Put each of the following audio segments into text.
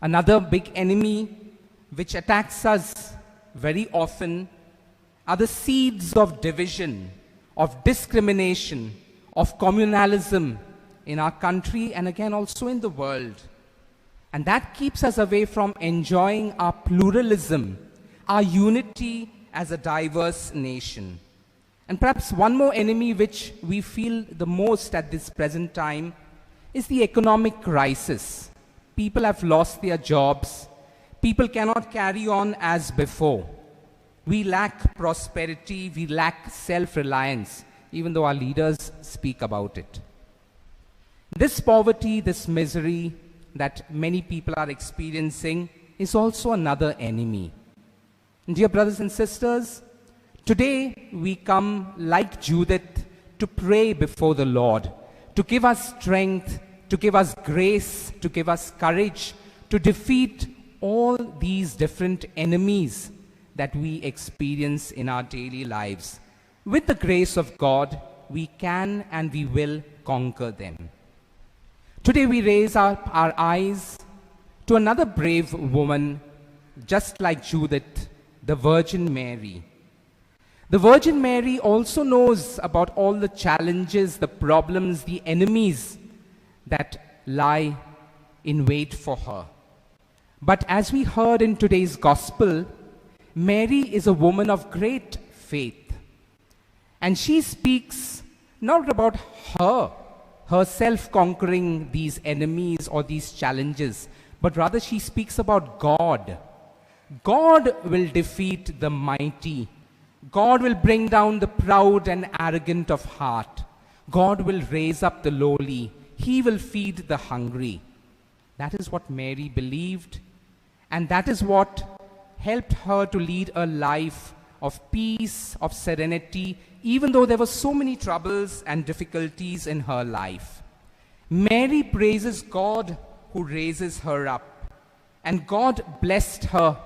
Another big enemy which attacks us very often are the seeds of division, of discrimination, of communalism in our country and again also in the world. And that keeps us away from enjoying our pluralism, our unity as a diverse nation. And perhaps one more enemy which we feel the most at this present time is the economic crisis. People have lost their jobs. People cannot carry on as before. We lack prosperity, we lack self-reliance, even though our leaders speak about it. This poverty, this misery that many people are experiencing is also another enemy. Dear brothers and sisters, today we come like Judith to pray before the Lord, to give us strength, to give us grace, to give us courage, to defeat all these different enemies that we experience in our daily lives. With the grace of God, we can and we will conquer them. Today we raise our eyes to another brave woman, just like Judith, the Virgin Mary. The Virgin Mary also knows about all the challenges, the problems, the enemies that lie in wait for her. But as we heard in today's gospel, Mary is a woman of great faith. And she speaks not about herself conquering these enemies or these challenges, but rather she speaks about God. God will defeat the mighty. God will bring down the proud and arrogant of heart. God will raise up the lowly. He will feed the hungry. That is what Mary believed, and that is what helped her to lead a life of peace, of serenity, even though there were so many troubles and difficulties in her life. Mary praises God who raises her up, and God blessed her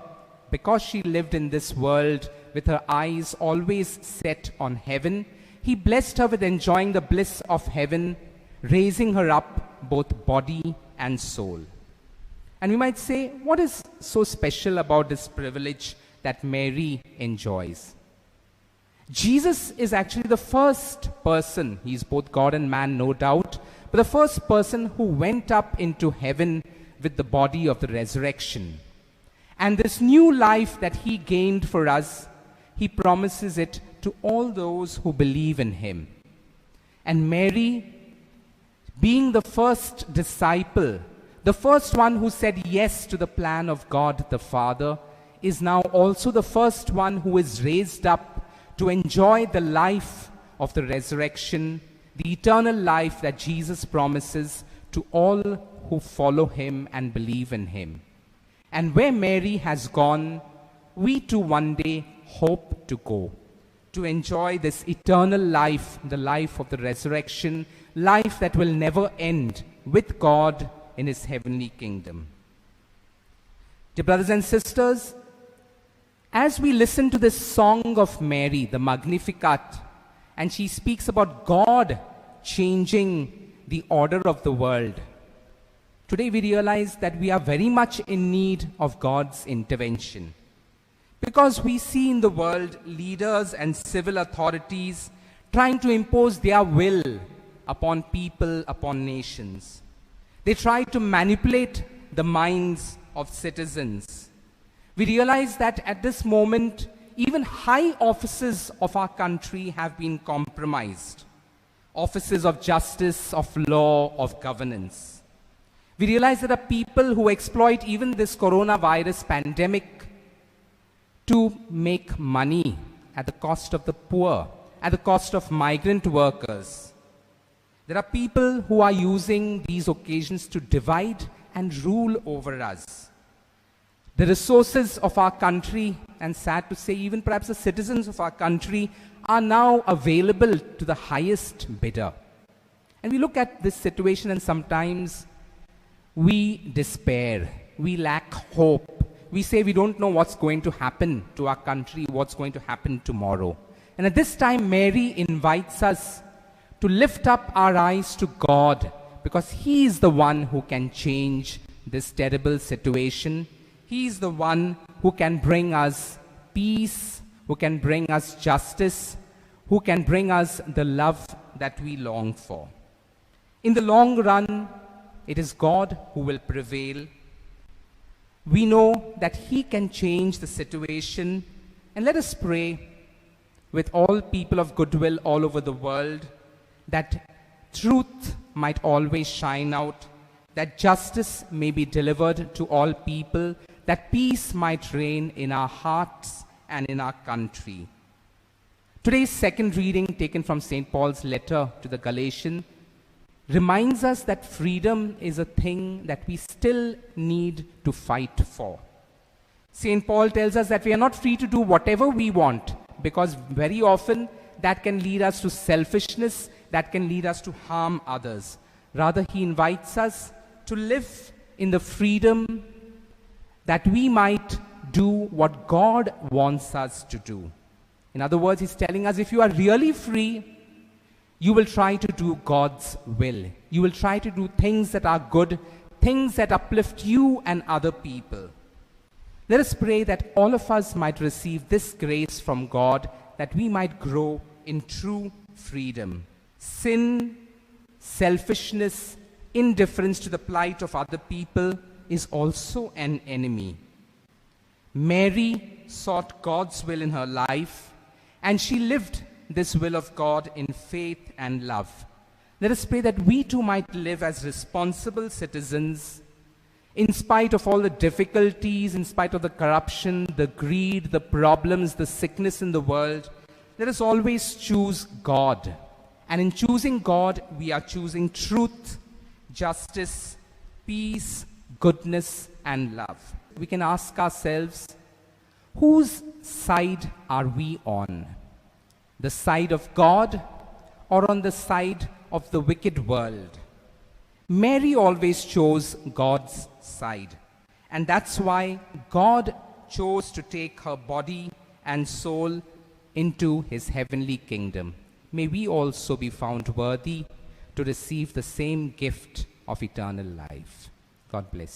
because she lived in this world with her eyes always set on heaven. He blessed her with enjoying the bliss of heaven, raising her up both body and soul. And we might say, what is so special about this privilege that Mary enjoys? Jesus is actually the first person, he's both God and man, no doubt, but the first person who went up into heaven with the body of the resurrection. And this new life that he gained for us, he promises it to all those who believe in him. And Mary, being the first disciple, the first one who said yes to the plan of God the Father, is now also the first one who is raised up to enjoy the life of the resurrection, the eternal life that Jesus promises to all who follow him and believe in him. And where Mary has gone, we too one day hope to go, to enjoy this eternal life, the life of the resurrection, life that will never end with God in his heavenly kingdom. Dear brothers and sisters, as we listen to this song of Mary, the Magnificat, and she speaks about God changing the order of the world, today we realize that we are very much in need of God's intervention. Because we see in the world leaders and civil authorities trying to impose their will upon people, upon nations. They try to manipulate the minds of citizens. We realize that at this moment, even high offices of our country have been compromised. Offices of justice, of law, of governance. We realize there are people who exploit even this coronavirus pandemic to make money at the cost of the poor, at the cost of migrant workers. There are people who are using these occasions to divide and rule over us. The resources of our country, and sad to say, even perhaps the citizens of our country, are now available to the highest bidder. And we look at this situation and sometimes we despair, we lack hope. We say we don't know what's going to happen to our country, what's going to happen tomorrow. And at this time, Mary invites us to lift up our eyes to God, because he is the one who can change this terrible situation. He is the one who can bring us peace, who can bring us justice, who can bring us the love that we long for. In the long run, it is God who will prevail. We know that He can change the situation, and let us pray with all people of goodwill all over the world that truth might always shine out, that justice may be delivered to all people, that peace might reign in our hearts and in our country. Today's second reading, taken from St. Paul's letter to the Galatians, reminds us that freedom is a thing that we still need to fight for. St. Paul tells us that we are not free to do whatever we want, because very often that can lead us to selfishness, that can lead us to harm others. Rather, he invites us to live in the freedom that we might do what God wants us to do. In other words, he's telling us if you are really free, you will try to do God's will. You will try to do things that are good, things that uplift you and other people. Let us pray that all of us might receive this grace from God, that we might grow in true freedom. Sin, selfishness, indifference to the plight of other people is also an enemy. Mary sought God's will in her life, and she lived this will of God in faith and love. Let us pray that we too might live as responsible citizens, in spite of all the difficulties, in spite of the corruption, the greed, the problems, the sickness in the world. Let us always choose God. And in choosing God, we are choosing truth, justice, peace, goodness, and love. We can ask ourselves, whose side are we on? The side of God or on the side of the wicked world? Mary always chose God's side. And that's why God chose to take her body and soul into his heavenly kingdom. May we also be found worthy to receive the same gift of eternal life. God bless.